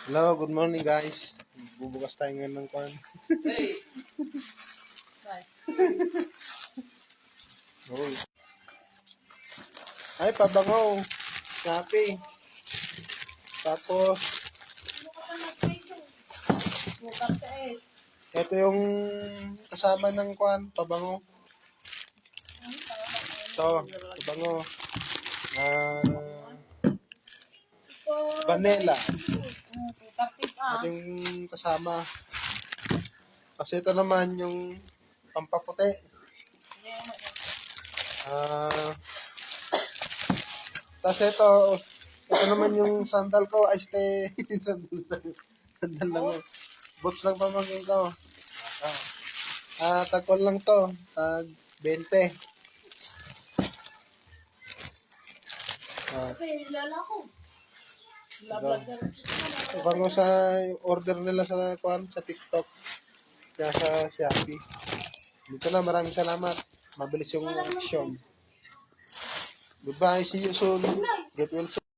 Hello, good morning guys. Bubukas tayo ngayon ng kwan. Hey! Uy. Ay, pabango. Shopee. Tapos, ito yung kasama ng kwan, pabango. Ito, pabango. Vanilla. Ating kasama. Kasi ito naman yung pampaputi. Tapos ito naman yung sandal ko. Ay, sandal lang. Boots lang pamangkin ko. Tagpon lang to. Tag 20. Bango sa order nila sa kwan sa TikTok. Kaya sa Shopee. Dito na, maraming salamat. Mabilis yung action. Goodbye, see you soon. Get well soon.